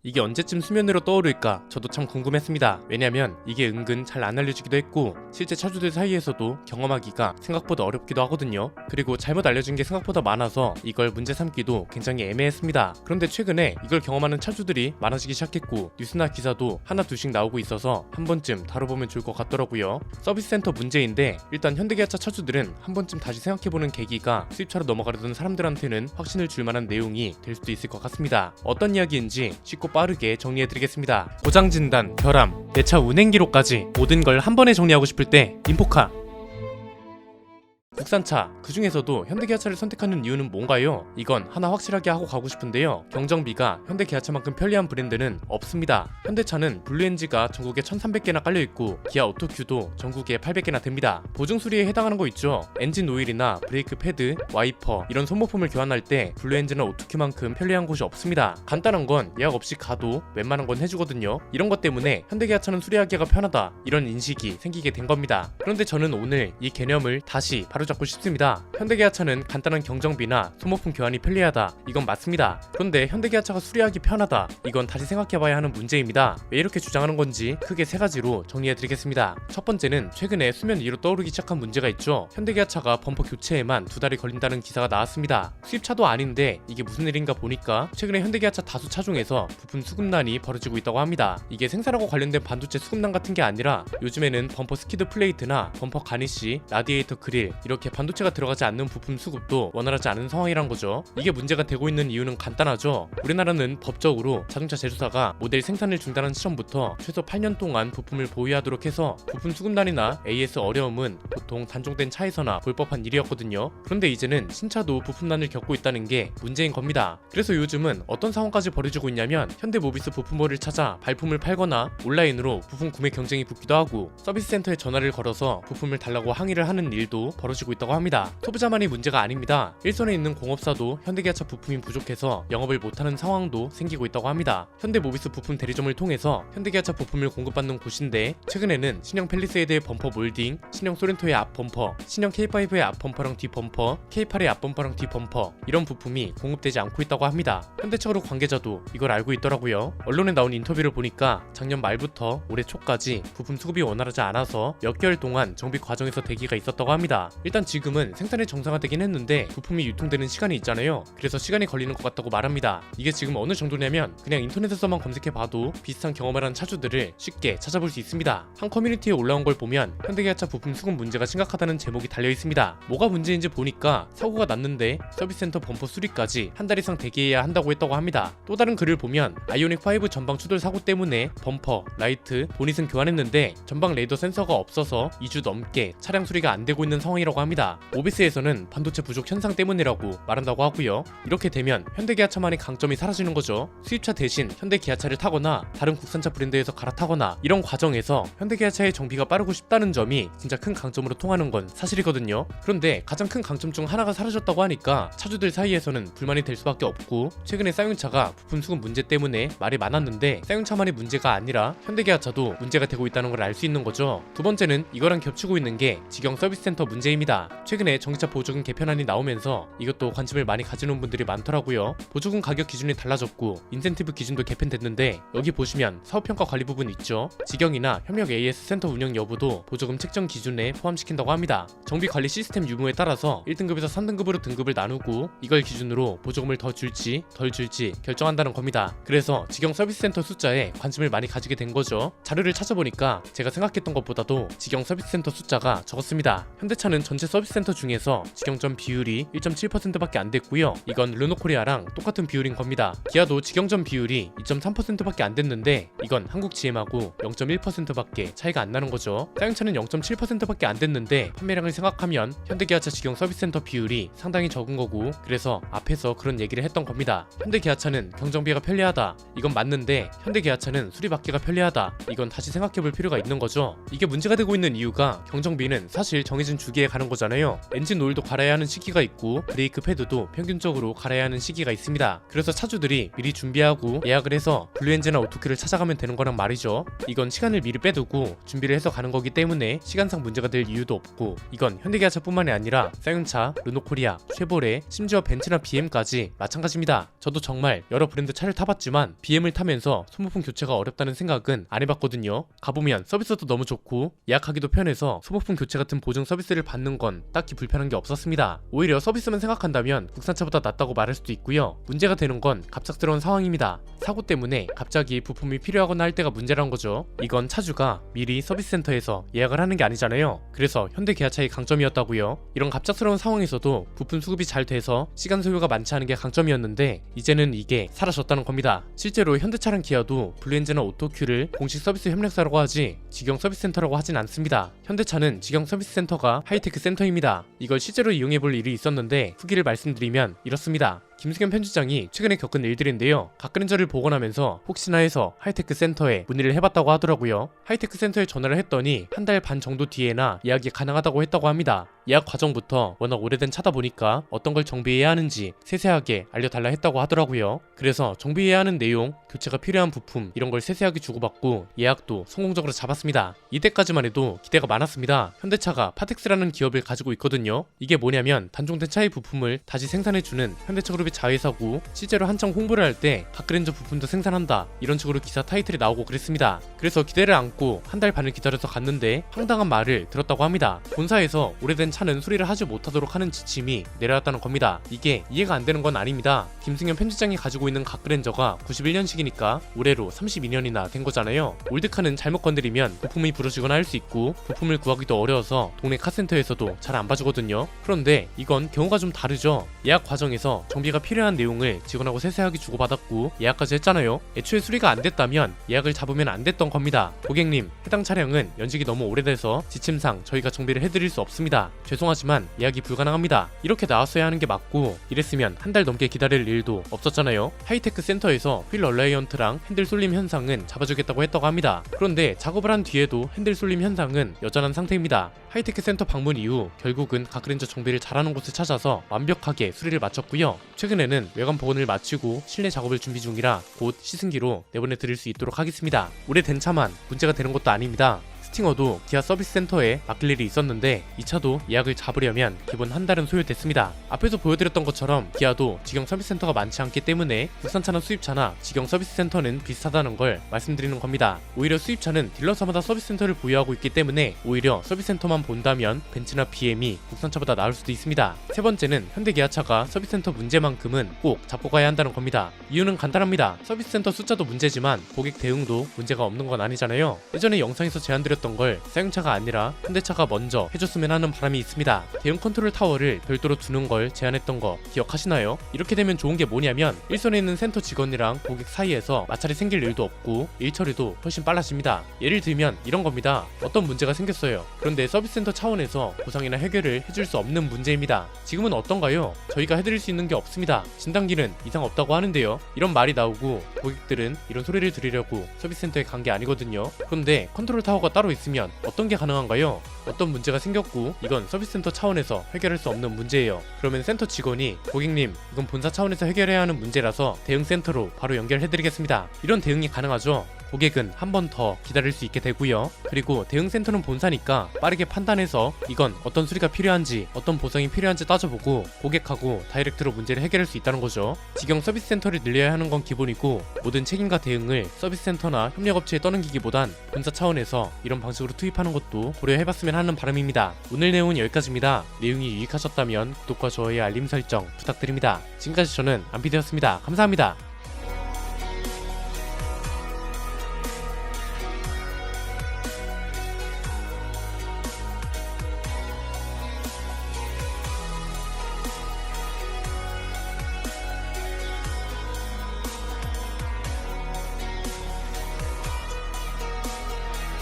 이게 언제쯤 수면 위로 떠오를까 저도 참 궁금했습니다. 왜냐면 이게 은근 잘 안 알려지기도 했고 실제 차주들 사이에서도 경험하기가 생각보다 어렵기도 하거든요. 그리고 잘못 알려진 게 생각보다 많아서 이걸 문제 삼기도 굉장히 애매했습니다. 그런데 최근에 이걸 경험하는 차주들이 많아지기 시작했고 뉴스나 기사도 하나 둘씩 나오고 있어서 한 번쯤 다뤄보면 좋을 것 같더라고요. 서비스 센터 문제인데 일단 현대기아차 차주들은 한 번쯤 다시 생각해보는 계기가 수입차로 넘어가려던 사람들한테는 확신을 줄 만한 내용이 될 수도 있을 것 같습니다. 어떤 이야기인지 쉽고 빠르게 정리해드리겠습니다. 고장 진단, 결함, 내 차 운행 기록까지 모든 걸 한 번에 정리하고 싶을 때 인포카. 국산차, 그 중에서도 현대기아차를 선택하는 이유는 뭔가요? 이건 하나 확실하게 하고 가고 싶은데요. 경정비가 현대기아차만큼 편리한 브랜드는 없습니다. 현대차는 블루엔지가 전국에 1300개나 깔려있고 기아 오토큐도 전국에 800개나 됩니다. 보증수리에 해당하는 거 있죠? 엔진 오일이나 브레이크 패드, 와이퍼 이런 소모품을 교환할 때 블루엔지나 오토큐만큼 편리한 곳이 없습니다. 간단한 건 예약 없이 가도 웬만한 건 해주거든요. 이런 것 때문에 현대기아차는 수리하기가 편하다 이런 인식이 생기게 된 겁니다. 그런데 저는 오늘 이 개념을 다시 바로잡고 싶습니다. 현대기아차는 간단한 경정비나 소모품 교환이 편리하다. 이건 맞습니다. 그런데 현대기아차가 수리하기 편하다. 이건 다시 생각해봐야 하는 문제입니다. 왜 이렇게 주장하는 건지 크게 세 가지로 정리해드리겠습니다. 첫 번째는 최근에 수면 위로 떠오르기 시작한 문제가 있죠. 현대기아차가 범퍼 교체에만 2달이 걸린다는 기사가 나왔습니다. 수입차도 아닌데 이게 무슨 일인가 보니까 최근에 현대기아차 다수 차종에서 부품 수급난이 벌어지고 있다고 합니다. 이게 생산하고 관련된 반도체 수급난 같은 게 아니라 요즘에는 범퍼 스키드 플레이트나 범퍼 가니쉬, 라디에이터 그릴 이렇게 반도체가 들어가지 않는 부품 수급도 원활하지 않은 상황이란 거죠. 이게 문제가 되고 있는 이유는 간단하죠. 우리나라는 법적으로 자동차 제조사가 모델 생산을 중단한 시점부터 최소 8년 동안 부품을 보유하도록 해서 부품 수급난이나 AS 어려움은 보통 단종된 차에서나 볼 법한 일이었거든요. 그런데 이제는 신차도 부품난을 겪고 있다는 게 문제인 겁니다. 그래서 요즘은 어떤 상황까지 벌어지고 있냐면 현대모비스 부품몰을 찾아 발품을 팔거나 온라인으로 부품 구매 경쟁이 붙기도 하고 서비스 센터에 전화를 걸어서 부품을 달라고 항의를 하는 일도 벌어지고 있다고 합니다. 소비자만이 문제가 아닙니다. 일선에 있는 공업사도 현대기아차 부품이 부족해서 영업을 못하는 상황도 생기고 있다고 합니다. 현대모비스 부품 대리점을 통해서 현대기아차 부품을 공급받는 곳인데 최근에는 신형 팰리세이드의 범퍼 몰딩, 신형 소렌토의 앞 범퍼, 신형 K5의 앞 범퍼랑 뒤 범퍼, K8의 앞 범퍼랑 뒤 범퍼 이런 부품이 공급되지 않고 있다고 합니다. 현대차 그룹 관계자도 이걸 알고 있더라고요. 언론에 나온 인터뷰를 보니까 작년 말부터 올해 초까지 부품 수급이 원활하지 않아서 몇 개월 동안 정비 과정에서 대기가 있었다고 합니다. 일단 지금은 생산이 정상화되긴 했는데 부품이 유통되는 시간이 있잖아요. 그래서 시간이 걸리는 것 같다고 말합니다. 이게 지금 어느 정도냐면 그냥 인터넷에서만 검색해봐도 비슷한 경험을 한 차주들을 쉽게 찾아볼 수 있습니다. 한 커뮤니티에 올라온 걸 보면 현대기아차 부품 수급 문제가 심각하다는 제목이 달려있습니다. 뭐가 문제인지 보니까 사고가 났는데 서비스센터 범퍼 수리까지 한 달 이상 대기해야 한다고 했다고 합니다. 또 다른 글을 보면 아이오닉5 전방 추돌 사고 때문에 범퍼, 라이트, 보닛은 교환했는데 전방 레이더 센서가 없어서 2주 넘게 차량 수리가 안 되고 있는 상황이라고 합니다. 오비스에서는 반도체 부족 현상 때문이라고 말한다고 하고요. 이렇게 되면 현대기아차만의 강점이 사라지는 거죠. 수입차 대신 현대기아차를 타거나 다른 국산차 브랜드에서 갈아타거나 이런 과정에서 현대기아차의 정비가 빠르고 쉽다는 점이 진짜 큰 강점으로 통하는 건 사실이거든요. 그런데 가장 큰 강점 중 하나가 사라졌다고 하니까 차주들 사이에서는 불만이 될 수밖에 없고 최근에 쌍용차가 부품 수급 문제 때문에 말이 많았는데 쌍용차만의 문제가 아니라 현대기아차도 문제가 되고 있다는 걸 알 수 있는 거죠. 두 번째는 이거랑 겹치고 있는 게 직영 서비스 센터 문제입니다. 최근에 전기차 보조금 개편안이 나오면서 이것도 관심을 많이 가지는 분들이 많더라고요. 보조금 가격 기준이 달라졌고 인센티브 기준도 개편됐는데 여기 보시면 사업평가 관리 부분 있죠. 직영이나 협력 AS 센터 운영 여부도 보조금 책정 기준에 포함시킨다고 합니다. 정비 관리 시스템 유무에 따라서 1등급에서 3등급으로 등급을 나누고 이걸 기준으로 보조금을 더 줄지 덜 줄지 결정한다는 겁니다. 그래서 직영 서비스 센터 숫자에 관심을 많이 가지게 된 거죠. 자료를 찾아보니까 제가 생각했던 것보다도 직영 서비스 센터 숫자가 적었습니다. 현대차는 전체 서비스 센터 중에서 직영점 비율이 1.7%밖에 안 됐고요. 이건 르노코리아랑 똑같은 비율인 겁니다. 기아도 직영점 비율이 2.3%밖에 안 됐는데 이건 한국 GM하고 0.1%밖에 차이가 안 나는 거죠. 쌍용차는 0.7%밖에 안 됐는데 판매량을 생각하면 현대기아차 직영 서비스 센터 비율이 상당히 적은 거고 그래서 앞에서 그런 얘기를 했던 겁니다. 현대기아차는 경정비가 편리하다. 이건 맞는데 현대기아차는 수리받기가 편리하다. 이건 다시 생각해볼 필요가 있는 거죠. 이게 문제가 되고 있는 이유가 경정비는 사실 정해진 주기에 가는 거잖아요. 엔진 오일도 갈아야 하는 시기가 있고 브레이크 패드도 평균적으로 갈아야 하는 시기가 있습니다. 그래서 차주들이 미리 준비하고 예약을 해서 블루엔진이나 오토큐를 찾아가면 되는 거란 말이죠. 이건 시간을 미리 빼두고 준비를 해서 가는 거기 때문에 시간상 문제가 될 이유도 없고, 이건 현대기아차뿐만이 아니라 쌍용차, 르노코리아, 쉐보레, 심지어 벤츠나 BM까지 마찬가지입니다. 저도 정말 여러 브랜드 차를 타봤지만 BM을 타면서 소모품 교체가 어렵다는 생각은 안 해봤거든요. 가보면 서비스도 너무 좋고 예약하기도 편해서 소모품 교체 같은 보증 서비스를 받는 건 딱히 불편한 게 없었습니다. 오히려 서비스만 생각한다면 국산차보다 낫다고 말할 수도 있고요. 문제가 되는 건 갑작스러운 상황입니다. 사고 때문에 갑자기 부품이 필요하거나 할 때가 문제란 거죠. 이건 차주가 미리 서비스센터에서 예약을 하는 게 아니잖아요. 그래서 현대기아차의 강점이었다고요. 이런 갑작스러운 상황에서도 부품 수급이 잘 돼서 시간 소요가 많지 않은 게 강점이었는데, 이제는 이게 사라졌다는 겁니다. 실제로 현대차랑 기아도 블루엔진이나 오토큐를 공식 서비스 협력사라고 하지 직영 서비스센터라고 하진 않습니다. 현대차는 직영 서비스센터가 하이테크 센터입니다. 이걸 실제로 이용해볼 일이 있었는데 후기를 말씀드리면 이렇습니다. 김승현 편집장이 최근에 겪은 일들인데요. 각그랜저를 보고 나면서 혹시나 해서 하이테크 센터에 문의를 해봤다고 하더라고요. 하이테크 센터에 전화를 했더니 한 달 반 정도 뒤에나 예약이 가능하다고 했다고 합니다. 예약 과정부터 워낙 오래된 차다 보니까 어떤 걸 정비해야 하는지 세세하게 알려달라 했다고 하더라고요. 그래서 정비해야 하는 내용, 교체가 필요한 부품 이런 걸 세세하게 주고받고 예약도 성공적으로 잡았습니다. 이때까지만 해도 기대가 많았습니다. 현대차가 파텍스라는 기업을 가지고 있거든요. 이게 뭐냐면 단종된 차의 부품을 다시 생산해주는 현대차 그룹의 자회사고, 실제로 한창 홍보를 할 때 각그랜저 부품도 생산한다 이런 식으로 기사 타이틀이 나오고 그랬습니다. 그래서 기대를 안고 한 달 반을 기다려서 갔는데 황당한 말을 들었다고 합니다. 본사에서 오래된 차는 수리를 하지 못하도록 하는 지침이 내려왔다는 겁니다. 이게 이해가 안 되는 건 아닙니다. 김승현 편집장이 가지고 있는 각그랜저가 91년식이니까 올해로 32년이나 된 거잖아요. 올드카는 잘못 건드리면 부품이 부러지거나 할 수 있고 부품을 구하기도 어려워서 동네 카센터에서도 잘 안 봐주거든요. 그런데 이건 경우가 좀 다르죠. 예약 과정에서 정비가 필요한 내용을 직원하고 세세하게 주고받았고 예약까지 했잖아요. 애초에 수리가 안 됐다면 예약을 잡으면 안 됐던 겁니다. 고객님, 해당 차량은 연식이 너무 오래돼서 지침상 저희가 정비를 해드릴 수 없습니다. 죄송하지만 예약이 불가능합니다. 이렇게 나왔어야 하는 게 맞고, 이랬으면 한 달 넘게 기다릴 일도 없었잖아요. 하이테크 센터에서 휠 얼라이언트랑 핸들 쏠림 현상은 잡아주겠다고 했다고 합니다. 그런데 작업을 한 뒤에도 핸들 쏠림 현상은 여전한 상태입니다. 하이테크 센터 방문 이후 결국은 각그랜저 정비를 잘하는 곳을 찾아서 완벽하게 수리를 마쳤고요. 최근에는 외관 복원을 마치고 실내 작업을 준비 중이라 곧 시승기로 내보내드릴 수 있도록 하겠습니다. 오래된 차만 문제가 되는 것도 아닙니다. 스팅어도 기아 서비스 센터에 맡길 일이 있었는데 이 차도 예약을 잡으려면 기본 한 달은 소요됐습니다. 앞에서 보여드렸던 것처럼 기아도 직영 서비스 센터가 많지 않기 때문에 국산차나 수입차나 직영 서비스 센터는 비슷하다는 걸 말씀드리는 겁니다. 오히려 수입차는 딜러사마다 서비스 센터를 보유하고 있기 때문에 오히려 서비스 센터만 본다면 벤츠나 BM이 국산차보다 나을 수도 있습니다. 세 번째는 현대기아차가 서비스 센터 문제만큼은 꼭 잡고 가야 한다는 겁니다. 이유는 간단합니다. 서비스 센터 숫자도 문제지만 고객 대응도 문제가 없는 건 아니잖아요. 예전에 영상에서 제안드렸던 걸 쌍용차가 아니라 현대차가 먼저 해줬으면 하는 바람이 있습니다. 대형 컨트롤 타워를 별도로 두는 걸 제안했던 거 기억하시나요? 이렇게 되면 좋은 게 뭐냐면 일선에 있는 센터 직원이랑 고객 사이에서 마찰이 생길 일도 없고 일 처리도 훨씬 빨라집니다. 예를 들면 이런 겁니다. 어떤 문제가 생겼어요. 그런데 서비스 센터 차원에서 보상이나 해결을 해줄 수 없는 문제입니다. 지금은 어떤가요? 저희가 해드릴 수 있는 게 없습니다. 진단기는 이상 없다고 하는데요. 이런 말이 나오고 고객들은 이런 소리를 들으려고 서비스 센터에 간 게 아니거든요. 그런데 컨트롤 타워가 따로 있으면 어떤 게 가능한가요? 어떤 문제가 생겼고 이건 서비스 센터 차원에서 해결할 수 없는 문제예요. 그러면 센터 직원이 고객님, 이건 본사 차원에서 해결해야 하는 문제라서 대응 센터로 바로 연결해드리겠습니다. 이런 대응이 가능하죠. 고객은 한 번 더 기다릴 수 있게 되고요. 그리고 대응센터는 본사니까 빠르게 판단해서 이건 어떤 수리가 필요한지 어떤 보상이 필요한지 따져보고 고객하고 다이렉트로 문제를 해결할 수 있다는 거죠. 직영 서비스 센터를 늘려야 하는 건 기본이고 모든 책임과 대응을 서비스 센터나 협력업체에 떠넘기기보단 본사 차원에서 이런 방식으로 투입하는 것도 고려해봤으면 하는 바람입니다. 오늘 내용은 여기까지입니다. 내용이 유익하셨다면 구독과 좋아요, 알림 설정 부탁드립니다. 지금까지 저는 안피디였습니다. 감사합니다.